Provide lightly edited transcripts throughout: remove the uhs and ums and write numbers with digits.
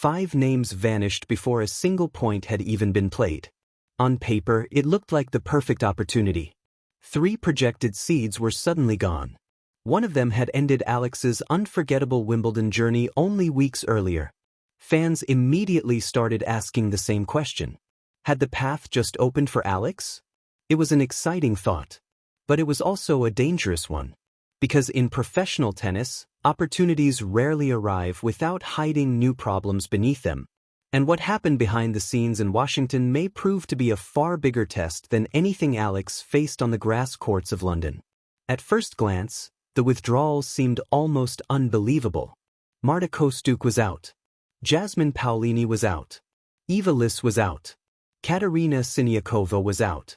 5 names vanished before a single point had even been played. On paper, it looked like the perfect opportunity. 3 projected seeds were suddenly gone. One of them had ended Alex's unforgettable Wimbledon journey only weeks earlier. Fans immediately started asking the same question. Had the path just opened for Alex? It was an exciting thought. But it was also a dangerous one. Because in professional tennis, opportunities rarely arrive without hiding new problems beneath them. And what happened behind the scenes in Washington may prove to be a far bigger test than anything Alex faced on the grass courts of London. At first glance, the withdrawals seemed almost unbelievable. Marta Kostyuk was out. Jasmine Paolini was out. Eva Liss was out. Katerina Siniakova was out.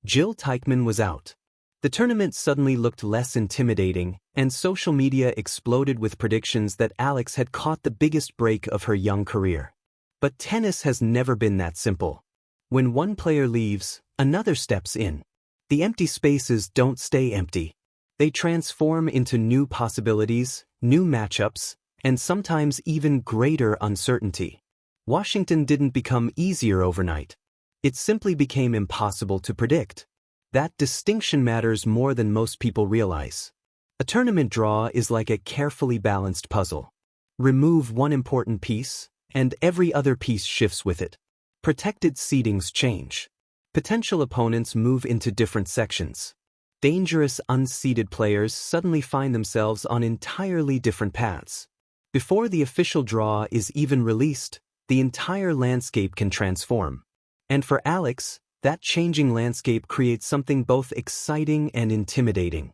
Jill Teichmann was out. The tournament suddenly looked less intimidating, and social media exploded with predictions that Alex had caught the biggest break of her young career. But tennis has never been that simple. When one player leaves, another steps in. The empty spaces don't stay empty. They transform into new possibilities, new matchups, and sometimes even greater uncertainty. Washington didn't become easier overnight. It simply became impossible to predict. That distinction matters more than most people realize. A tournament draw is like a carefully balanced puzzle. Remove one important piece, and every other piece shifts with it. Protected seedings change. Potential opponents move into different sections. Dangerous unseeded players suddenly find themselves on entirely different paths. Before the official draw is even released, the entire landscape can transform. And for Alex, that changing landscape creates something both exciting and intimidating.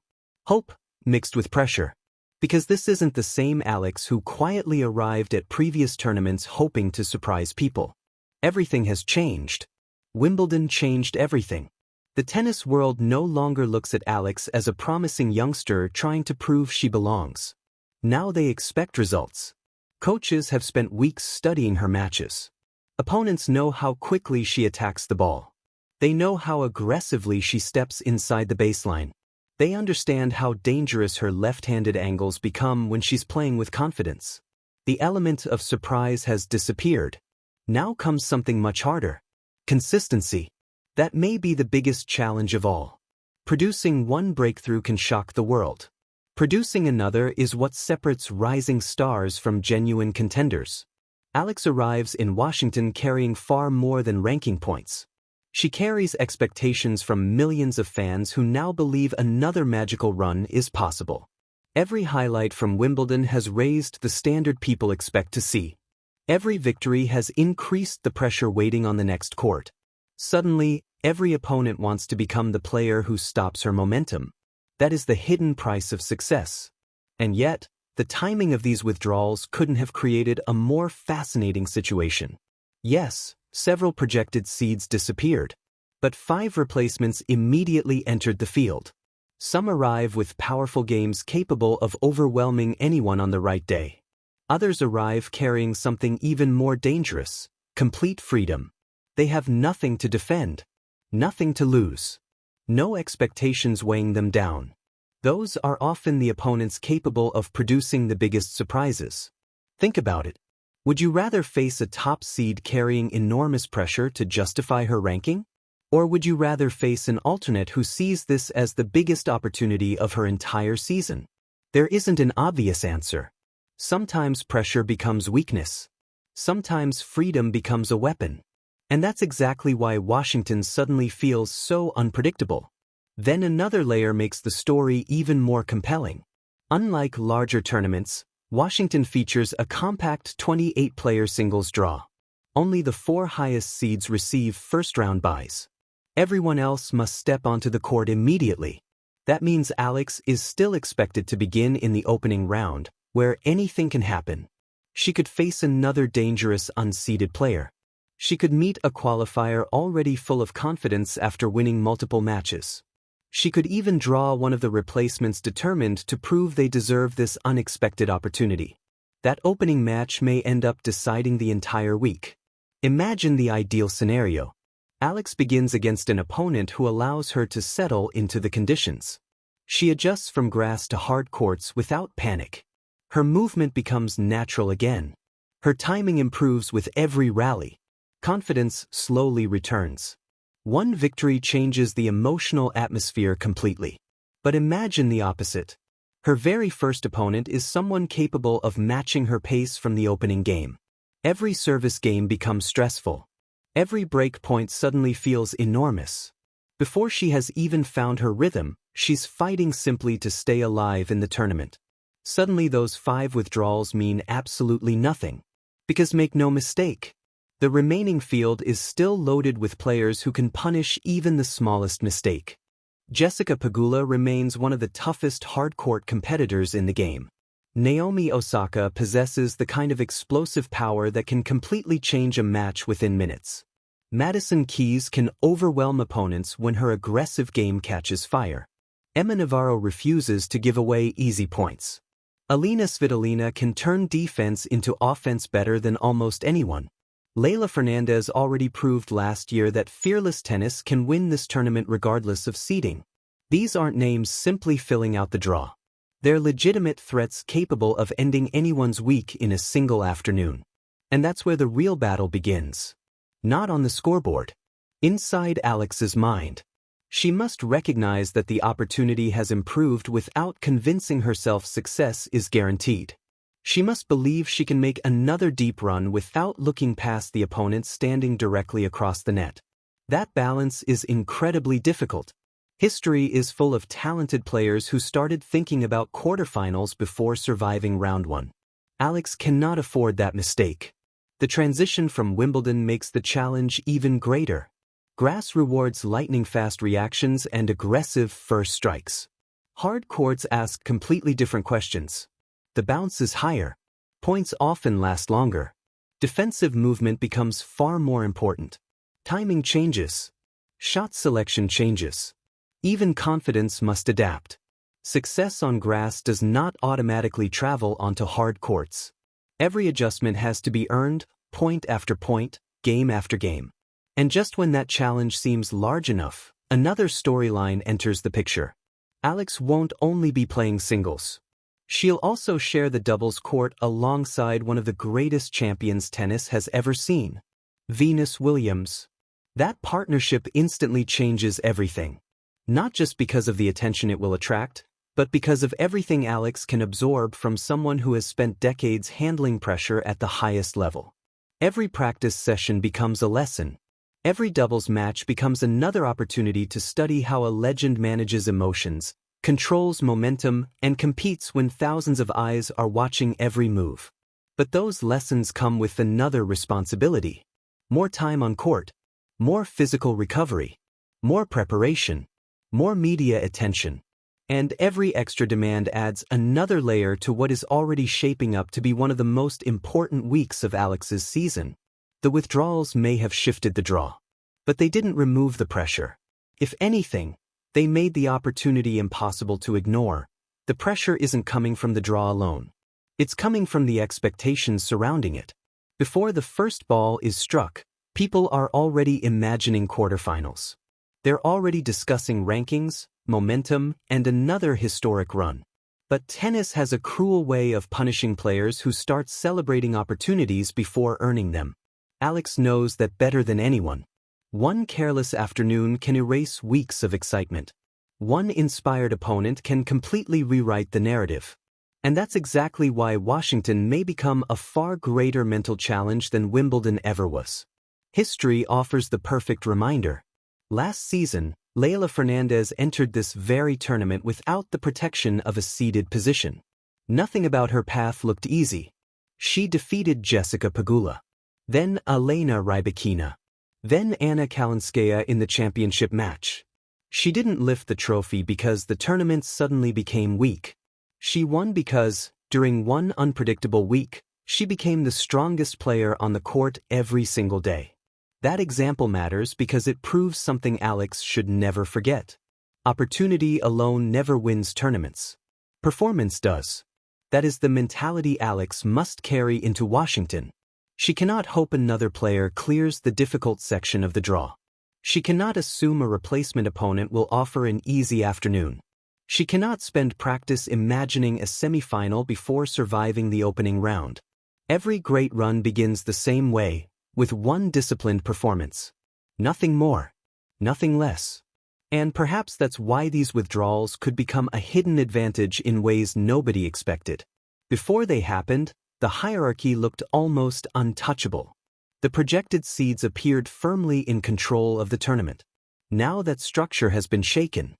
Hope, mixed with pressure. Because this isn't the same Alex who quietly arrived at previous tournaments hoping to surprise people. Everything has changed. Wimbledon changed everything. The tennis world no longer looks at Alex as a promising youngster trying to prove she belongs. Now they expect results. Coaches have spent weeks studying her matches. Opponents know how quickly she attacks the ball. They know how aggressively she steps inside the baseline. They understand how dangerous her left-handed angles become when she's playing with confidence. The element of surprise has disappeared. Now comes something much harder. Consistency. That may be the biggest challenge of all. Producing one breakthrough can shock the world. Producing another is what separates rising stars from genuine contenders. Alex arrives in Washington carrying far more than ranking points. She carries expectations from millions of fans who now believe another magical run is possible. Every highlight from Wimbledon has raised the standard people expect to see. Every victory has increased the pressure waiting on the next court. Suddenly, every opponent wants to become the player who stops her momentum. That is the hidden price of success. And yet, the timing of these withdrawals couldn't have created a more fascinating situation. Yes, several projected seeds disappeared, but 5 replacements immediately entered the field. Some arrive with powerful games capable of overwhelming anyone on the right day. Others arrive carrying something even more dangerous: complete freedom. They have nothing to defend, nothing to lose, no expectations weighing them down. Those are often the opponents capable of producing the biggest surprises. Think about it. Would you rather face a top seed carrying enormous pressure to justify her ranking? Or would you rather face an alternate who sees this as the biggest opportunity of her entire season? There isn't an obvious answer. Sometimes pressure becomes weakness. Sometimes freedom becomes a weapon. And that's exactly why Washington suddenly feels so unpredictable. Then another layer makes the story even more compelling. Unlike larger tournaments, Washington features a compact 28-player singles draw. Only the 4 highest seeds receive first-round byes. Everyone else must step onto the court immediately. That means Alex is still expected to begin in the opening round, where anything can happen. She could face another dangerous unseeded player. She could meet a qualifier already full of confidence after winning multiple matches. She could even draw one of the replacements determined to prove they deserve this unexpected opportunity. That opening match may end up deciding the entire week. Imagine the ideal scenario. Alex begins against an opponent who allows her to settle into the conditions. She adjusts from grass to hard courts without panic. Her movement becomes natural again. Her timing improves with every rally. Confidence slowly returns. One victory changes the emotional atmosphere completely. But imagine the opposite. Her very first opponent is someone capable of matching her pace from the opening game. Every service game becomes stressful. Every break point suddenly feels enormous. Before she has even found her rhythm, she's fighting simply to stay alive in the tournament. Suddenly those 5 withdrawals mean absolutely nothing. Because make no mistake, the remaining field is still loaded with players who can punish even the smallest mistake. Jessica Pegula remains one of the toughest hard-court competitors in the game. Naomi Osaka possesses the kind of explosive power that can completely change a match within minutes. Madison Keys can overwhelm opponents when her aggressive game catches fire. Emma Navarro refuses to give away easy points. Alina Svitolina can turn defense into offense better than almost anyone. Leylah Fernandez already proved last year that fearless tennis can win this tournament regardless of seeding. These aren't names simply filling out the draw. They're legitimate threats capable of ending anyone's week in a single afternoon. And that's where the real battle begins. Not on the scoreboard. Inside Alex's mind. She must recognize that the opportunity has improved without convincing herself success is guaranteed. She must believe she can make another deep run without looking past the opponent standing directly across the net. That balance is incredibly difficult. History is full of talented players who started thinking about quarterfinals before surviving round 1. Alex cannot afford that mistake. The transition from Wimbledon makes the challenge even greater. Grass rewards lightning-fast reactions and aggressive first strikes. Hard courts ask completely different questions. The bounce is higher. Points often last longer. Defensive movement becomes far more important. Timing changes. Shot selection changes. Even confidence must adapt. Success on grass does not automatically travel onto hard courts. Every adjustment has to be earned, point after point, game after game. And just when that challenge seems large enough, another storyline enters the picture. Alex won't only be playing singles. She'll also share the doubles court alongside one of the greatest champions tennis has ever seen, Venus Williams. That partnership instantly changes everything. Not just because of the attention it will attract, but because of everything Alex can absorb from someone who has spent decades handling pressure at the highest level. Every practice session becomes a lesson. Every doubles match becomes another opportunity to study how a legend manages emotions, controls momentum, and competes when thousands of eyes are watching every move. But those lessons come with another responsibility. More time on court, more physical recovery, more preparation, more media attention. And every extra demand adds another layer to what is already shaping up to be one of the most important weeks of Alex's season. The withdrawals may have shifted the draw, but they didn't remove the pressure. If anything, they made the opportunity impossible to ignore. The pressure isn't coming from the draw alone. It's coming from the expectations surrounding it. Before the first ball is struck, people are already imagining quarterfinals. They're already discussing rankings, momentum, and another historic run. But tennis has a cruel way of punishing players who start celebrating opportunities before earning them. Alex knows that better than anyone. One careless afternoon can erase weeks of excitement. One inspired opponent can completely rewrite the narrative. And that's exactly why Washington may become a far greater mental challenge than Wimbledon ever was. History offers the perfect reminder. Last season, Leylah Fernandez entered this very tournament without the protection of a seeded position. Nothing about her path looked easy. She defeated Jessica Pegula, then Elena Rybakina, then Anna Kalinskaya in the championship match. She didn't lift the trophy because the tournament suddenly became weak. She won because, during one unpredictable week, she became the strongest player on the court every single day. That example matters because it proves something Alex should never forget. Opportunity alone never wins tournaments. Performance does. That is the mentality Alex must carry into Washington. She cannot hope another player clears the difficult section of the draw. She cannot assume a replacement opponent will offer an easy afternoon. She cannot spend practice imagining a semifinal before surviving the opening round. Every great run begins the same way, with one disciplined performance. Nothing more. Nothing less. And perhaps that's why these withdrawals could become a hidden advantage in ways nobody expected. Before they happened, the hierarchy looked almost untouchable. The projected seeds appeared firmly in control of the tournament. Now that structure has been shaken,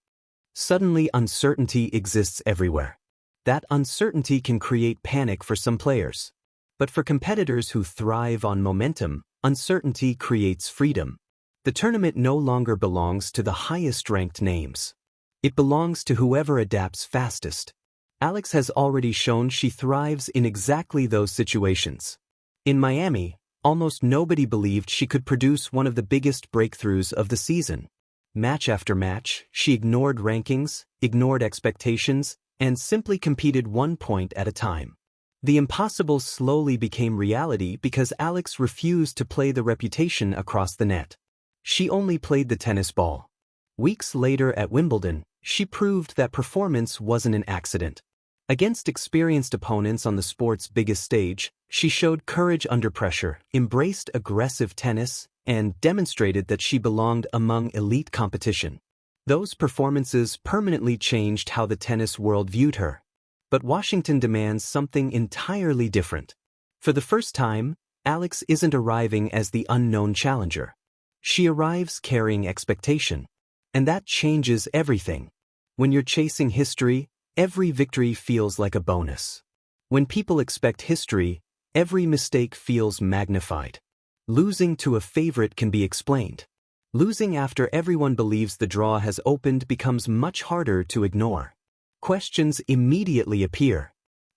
suddenly uncertainty exists everywhere. That uncertainty can create panic for some players. But for competitors who thrive on momentum, uncertainty creates freedom. The tournament no longer belongs to the highest-ranked names. It belongs to whoever adapts fastest. Alex has already shown she thrives in exactly those situations. In Miami, almost nobody believed she could produce one of the biggest breakthroughs of the season. Match after match, she ignored rankings, ignored expectations, and simply competed 1 point at a time. The impossible slowly became reality because Alex refused to play the reputation across the net. She only played the tennis ball. Weeks later at Wimbledon, she proved that performance wasn't an accident. Against experienced opponents on the sport's biggest stage, she showed courage under pressure, embraced aggressive tennis, and demonstrated that she belonged among elite competition. Those performances permanently changed how the tennis world viewed her. But Washington demands something entirely different. For the first time, Alex isn't arriving as the unknown challenger. She arrives carrying expectation. And that changes everything. When you're chasing history, every victory feels like a bonus. When people expect history, every mistake feels magnified. Losing to a favorite can be explained. Losing after everyone believes the draw has opened becomes much harder to ignore. Questions immediately appear.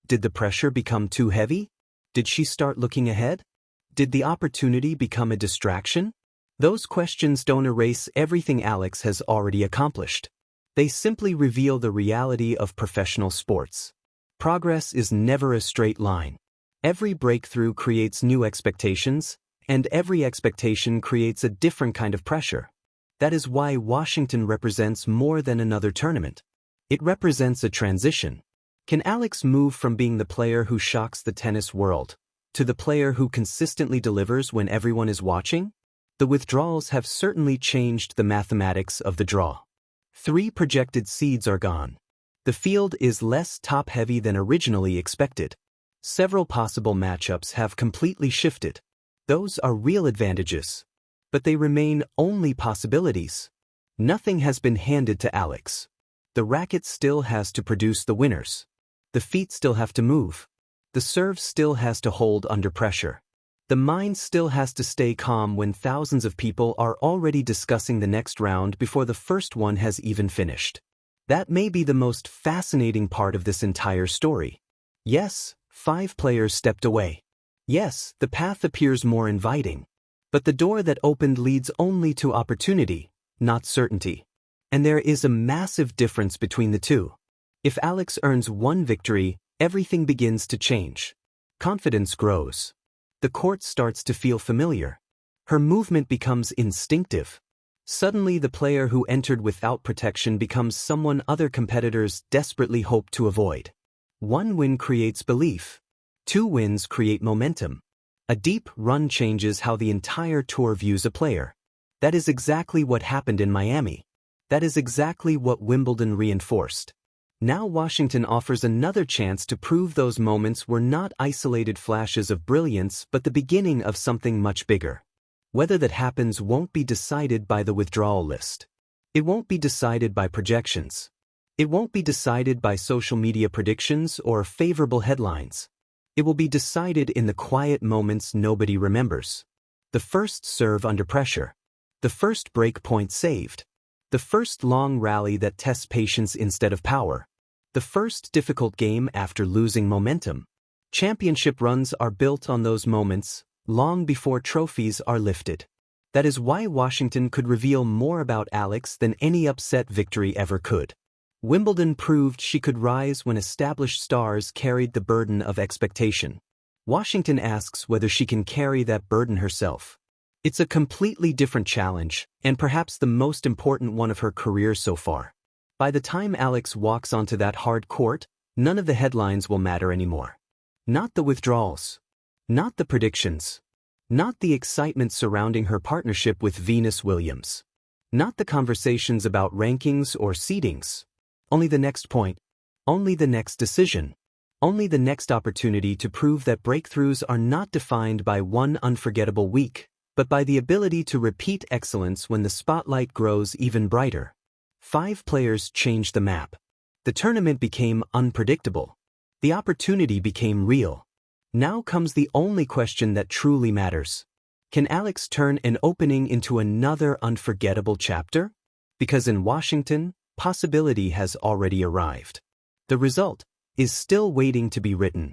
Did the pressure become too heavy? Did she start looking ahead? Did the opportunity become a distraction? Those questions don't erase everything Alex has already accomplished. They simply reveal the reality of professional sports. Progress is never a straight line. Every breakthrough creates new expectations, and every expectation creates a different kind of pressure. That is why Washington represents more than another tournament. It represents a transition. Can Alex move from being the player who shocks the tennis world to the player who consistently delivers when everyone is watching? The withdrawals have certainly changed the mathematics of the draw. 3 projected seeds are gone. The field is less top-heavy than originally expected. Several possible matchups have completely shifted. Those are real advantages. But they remain only possibilities. Nothing has been handed to Alex. The racket still has to produce the winners. The feet still have to move. The serve still has to hold under pressure. The mind still has to stay calm when thousands of people are already discussing the next round before the first one has even finished. That may be the most fascinating part of this entire story. Yes, 5 players stepped away. Yes, the path appears more inviting. But the door that opened leads only to opportunity, not certainty. And there is a massive difference between the two. If Alex earns 1 victory, everything begins to change. Confidence grows. The court starts to feel familiar. Her movement becomes instinctive. Suddenly the player who entered without protection becomes someone other competitors desperately hope to avoid. 1 win creates belief. 2 wins create momentum. A deep run changes how the entire tour views a player. That is exactly what happened in Miami. That is exactly what Wimbledon reinforced. Now Washington offers another chance to prove those moments were not isolated flashes of brilliance but the beginning of something much bigger. Whether that happens won't be decided by the withdrawal list. It won't be decided by projections. It won't be decided by social media predictions or favorable headlines. It will be decided in the quiet moments nobody remembers. The first serve under pressure. The first break point saved. The first long rally that tests patience instead of power. The first difficult game after losing momentum. Championship runs are built on those moments, long before trophies are lifted. That is why Washington could reveal more about Alex than any upset victory ever could. Wimbledon proved she could rise when established stars carried the burden of expectation. Washington asks whether she can carry that burden herself. It's a completely different challenge, and perhaps the most important one of her career so far. By the time Alex walks onto that hard court, none of the headlines will matter anymore. Not the withdrawals. Not the predictions. Not the excitement surrounding her partnership with Venus Williams. Not the conversations about rankings or seedings. Only the next point. Only the next decision. Only the next opportunity to prove that breakthroughs are not defined by one unforgettable week, but by the ability to repeat excellence when the spotlight grows even brighter. 5 players changed the map. The tournament became unpredictable. The opportunity became real. Now comes the only question that truly matters. Can Alex turn an opening into another unforgettable chapter? Because in Washington, possibility has already arrived. The result is still waiting to be written.